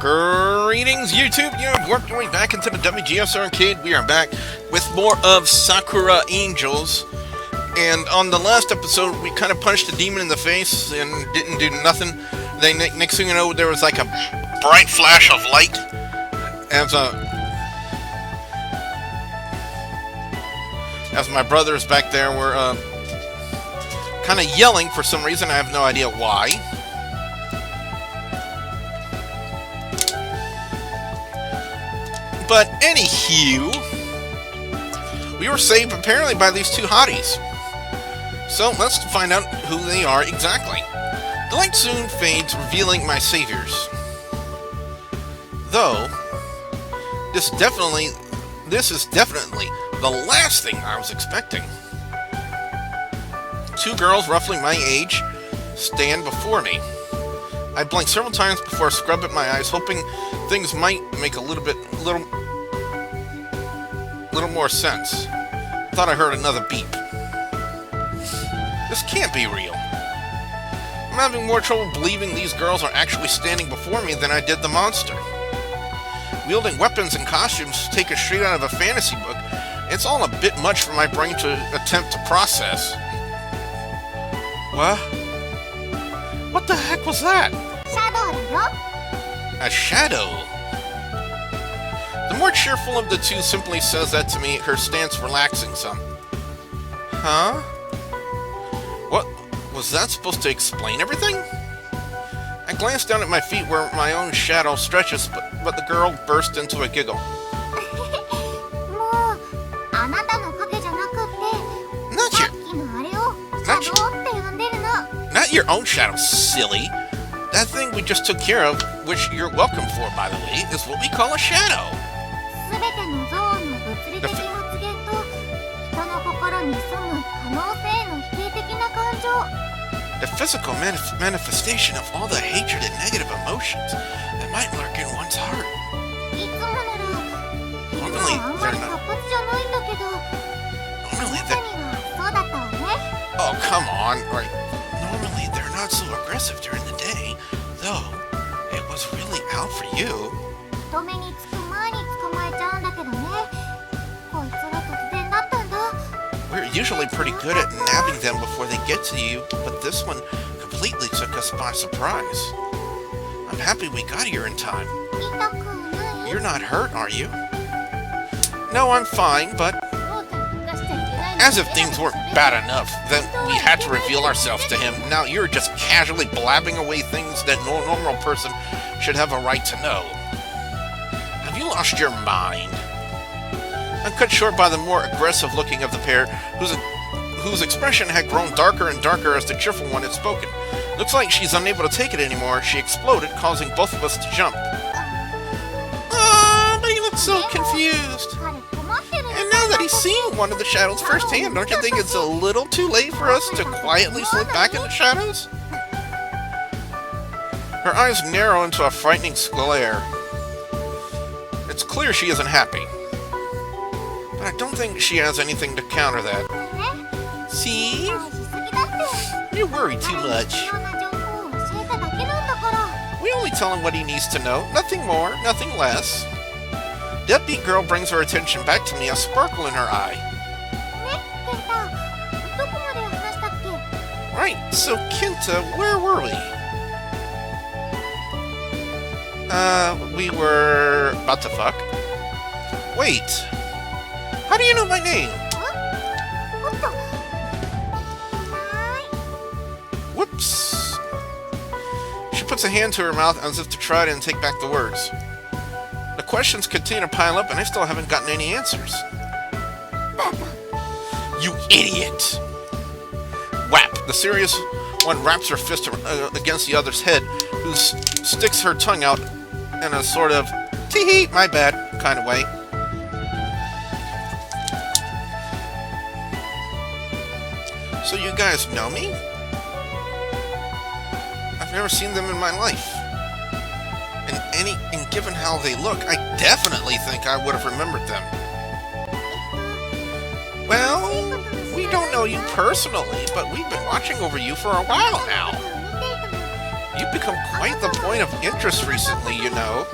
Greetings, YouTube! You have worked your way back into the WGS Arcade. We are back with more of Sakura Angels. And on the last episode, we kind of punched a demon in the face and didn't do nothing. Then next thing you know, there was like a bright flash of light. As my brothers back there were kind of yelling for some reason. I have no idea why. But anywho, we were saved apparently by these two hotties. So let's find out who they are exactly. The light soon fades, revealing my saviors. Though, this is definitely the last thing I was expecting. Two girls roughly my age stand before me. I blinked several times before scrubbing my eyes, hoping things might make a little more sense. Thought I heard another beep. This can't be real. I'm having more trouble believing these girls are actually standing before me than I did the monster. Wielding weapons and costumes taken straight out of a fantasy book, it's all a bit much for my brain to attempt to process. What? What the heck was that? A shadow. The more cheerful of the two simply says that to me, her stance relaxing some. Huh? What? Was that supposed to explain everything? I glanced down at my feet where my own shadow stretches, but the girl burst into a giggle. Not your own shadow, silly. That thing we just took care of, which you're welcome for, by the way, is what we call a shadow. The physical manifestation of all the hatred and negative emotions that might lurk in one's heart. Normally, oh, come on. Right. Normally, they're not so aggressive during the day, though it was really out for you. We're usually pretty good at nabbing them before they get to you, but this one completely took us by surprise. I'm happy we got here in time. You're not hurt, are you? No, I'm fine, but... As if things weren't bad enough, then we had to reveal ourselves to him. Now you're just casually blabbing away things that no normal person should have a right to know. Have you lost your mind? I'm cut short by the more aggressive looking of the pair, whose expression had grown darker and darker as the cheerful one had spoken. Looks like she's unable to take it anymore. She exploded, causing both of us to jump. Oh, but he looks so confused. And now that he's seen one of the shadows firsthand, don't you think it's a little too late for us to quietly slip back in the shadows? Her eyes narrow into a frightening glare. It's clear she isn't happy. But I don't think she has anything to counter that. See? You worry too much. We only tell him what he needs to know. Nothing more, nothing less. Deadbeat girl brings her attention back to me, a sparkle in her eye. Right, so Kenta, where were we? We were about to fuck. Wait. How do you know my name? Whoops. She puts a hand to her mouth as if to try to take back the words. The questions continue to pile up and I still haven't gotten any answers. You idiot! Whap! The serious one wraps her fist against the other's head, who sticks her tongue out in a sort of tee-hee, my bad kind of way. So you guys know me? I've never seen them in my life. And given how they look, I definitely think I would have remembered them. Well, we don't know you personally, but we've been watching over you for a while now. You've become quite the point of interest recently, you know.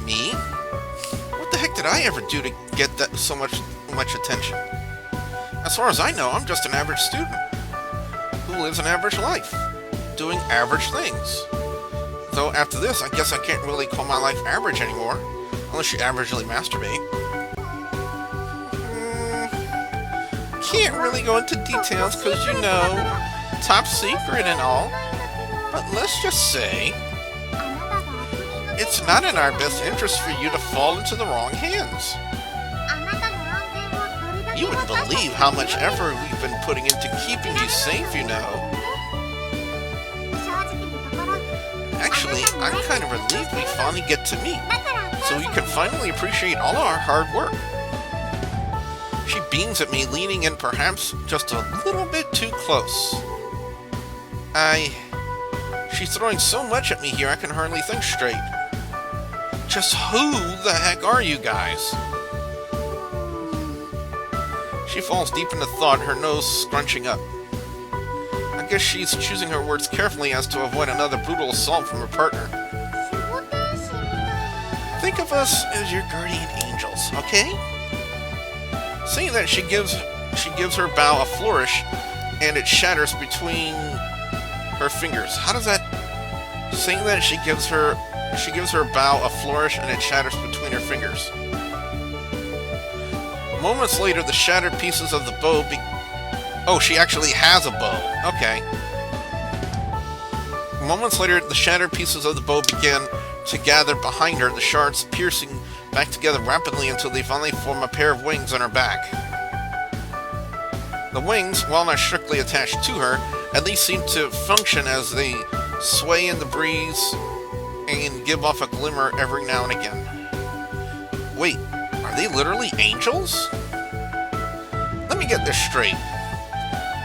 Me? What the heck did I ever do to get that so much attention? As far as I know, I'm just an average student who lives an average life, doing average things. Though after this, I guess I can't really call my life average anymore, unless you averagely masturbate. Can't really go into details because, you know, top secret and all. But let's just say, it's not in our best interest for you to fall into the wrong hands. You wouldn't believe how much effort we've been putting into keeping you safe, you know. Actually, I'm kind of relieved we finally get to meet, so you can finally appreciate all our hard work. She beams at me, leaning in perhaps just a little bit too close. She's throwing so much at me here I can hardly think straight. Just who the heck are you guys? She falls deep into thought, her nose scrunching up. I guess she's choosing her words carefully as to avoid another brutal assault from her partner. Think of us as your guardian angels, okay? Saying that, she gives her bow a flourish, and it shatters between her fingers. How does that? Saying that, she gives her bow a flourish, and it shatters between her fingers. Moments later, the shattered pieces of the bow oh, she actually has a bow. Okay. Moments later, the shattered pieces of the bow begin to gather behind her, the shards piercing back together rapidly until they finally form a pair of wings on her back. The wings, while not strictly attached to her, at least seem to function as they sway in the breeze and give off a glimmer every now and again. Wait, are they literally angels? Let me get this straight.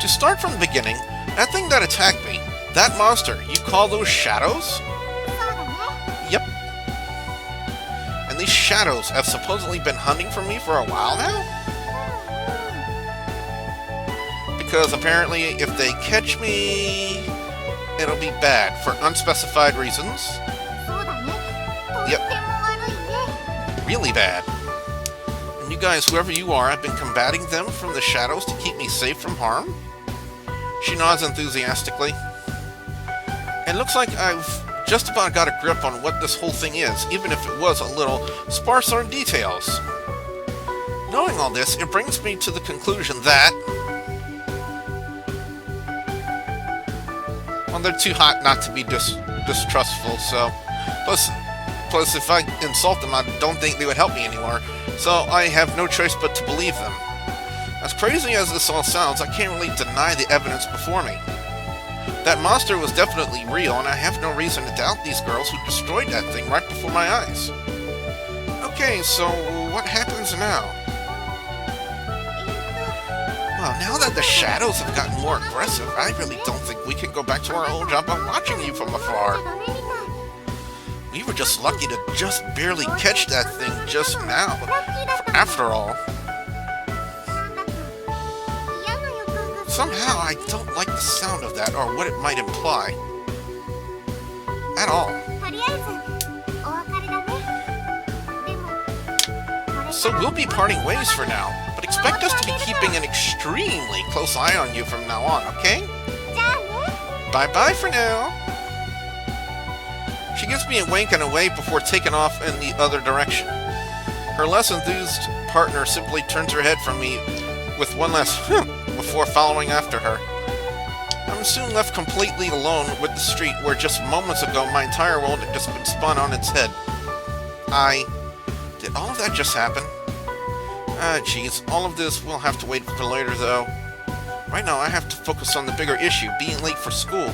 To start from the beginning, that thing that attacked me, that monster, you call those shadows? Yep. And these shadows have supposedly been hunting for me for a while now? Because apparently if they catch me, it'll be bad for unspecified reasons. Yep. Really bad. And you guys, whoever you are, have been combating them from the shadows to keep me safe from harm? She nods enthusiastically. It looks like I've just about got a grip on what this whole thing is, even if it was a little sparse on details. Knowing all this, it brings me to the conclusion that... well, they're too hot not to be distrustful, so... Plus, if I insult them, I don't think they would help me anymore, so I have no choice but to believe them. As crazy as this all sounds, I can't really deny the evidence before me. That monster was definitely real, and I have no reason to doubt these girls who destroyed that thing right before my eyes. Okay, so what happens now? Well, now that the shadows have gotten more aggressive, I really don't think we can go back to our old job of watching you from afar. We were just lucky to just barely catch that thing just now. After all, somehow I don't like the sound of that or what it might imply. At all. So we'll be parting ways for now, but expect us to be keeping an extremely close eye on you from now on, okay? Bye-bye for now. She gives me a wink and a wave before taking off in the other direction. Her less enthused partner simply turns her head from me with one last before following after her. I'm soon left completely alone with the street where just moments ago my entire world had just been spun on its head. Did all of that just happen? Geez, all of this will have to wait for later though. Right now I have to focus on the bigger issue, being late for school.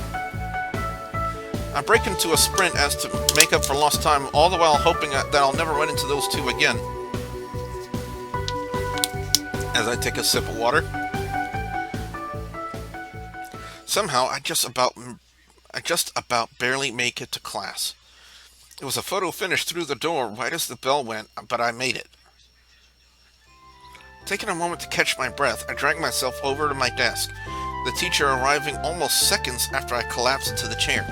I break into a sprint as to make up for lost time, all the while hoping that I'll never run into those two again. As I take a sip of water. Somehow, I just about barely make it to class. It was a photo finish through the door right as the bell went, but I made it. Taking a moment to catch my breath, I dragged myself over to my desk, the teacher arriving almost seconds after I collapsed into the chair.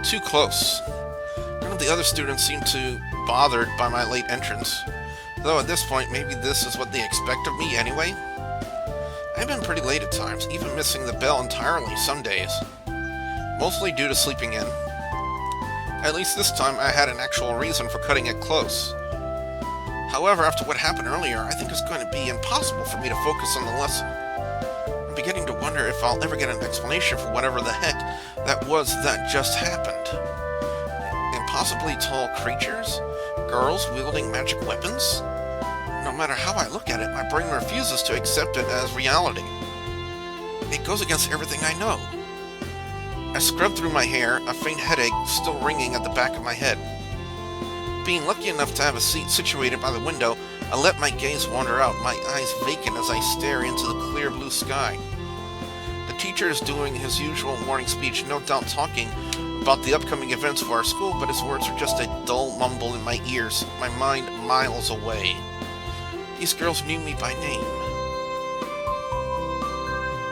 Too close. None of the other students seemed too bothered by my late entrance, though at this point maybe this is what they expect of me anyway. I've been pretty late at times, even missing the bell entirely some days, mostly due to sleeping in. At least this time I had an actual reason for cutting it close. However, after what happened earlier, I think it's going to be impossible for me to focus on the lesson. I'm beginning to wonder if I'll ever get an explanation for whatever the heck that was that just happened. Impossibly tall creatures? Girls wielding magic weapons? No matter how I look at it, my brain refuses to accept it as reality. It goes against everything I know. I scrubbed through my hair, a faint headache still ringing at the back of my head. Being lucky enough to have a seat situated by the window, I let my gaze wander out, my eyes vacant as I stare into the clear blue sky. The teacher is doing his usual morning speech, no doubt talking about the upcoming events of our school, but his words are just a dull mumble in my ears, my mind miles away. These girls knew me by name.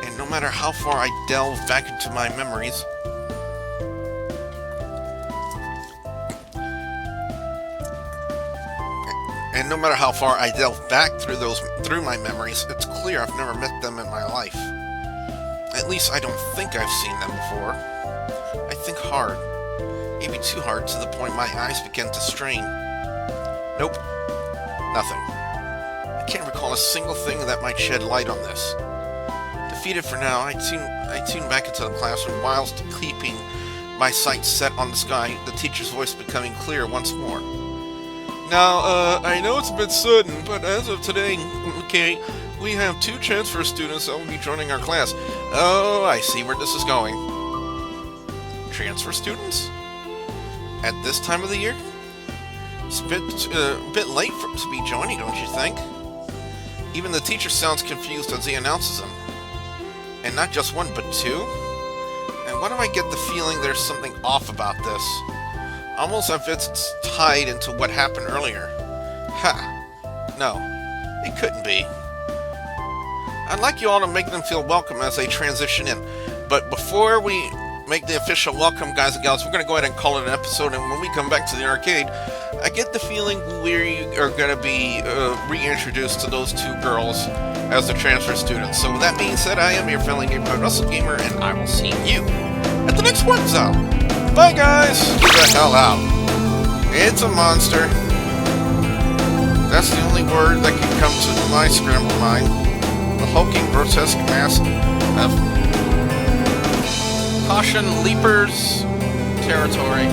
And no matter how far I delve back into my memories, through my memories, it's clear I've never met them in my life. At least I don't think I've seen them before. I think hard, maybe too hard, to the point my eyes begin to strain. Nope, nothing. I can't recall a single thing that might shed light on this. Defeated for now, I tune back into the classroom whilst keeping my sights set on the sky, the teacher's voice becoming clear once more. Now, I know it's a bit sudden, but as of today, okay, we have 2 transfer students that will be joining our class. Oh, I see where this is going. Transfer students? At this time of the year? It's a bit late to be joining, don't you think? Even the teacher sounds confused as he announces them. And not just 1, but 2? And why do I get the feeling there's something off about this? Almost as if it's tied into what happened earlier. Ha! No, it couldn't be. I'd like you all to make them feel welcome as they transition in. But before we make the official welcome, guys and gals, we're going to go ahead and call it an episode. And when we come back to the arcade, I get the feeling we are going to be reintroduced to those 2 girls as the transfer students. So with that being said, I am your friendly neighborhood Russell Gamer, and I will see you at the next one zone. Bye, guys! Get the hell out. It's a monster. That's the only word that can come to my scrambled mind. The hulking, grotesque mass of Caution Leapers territory.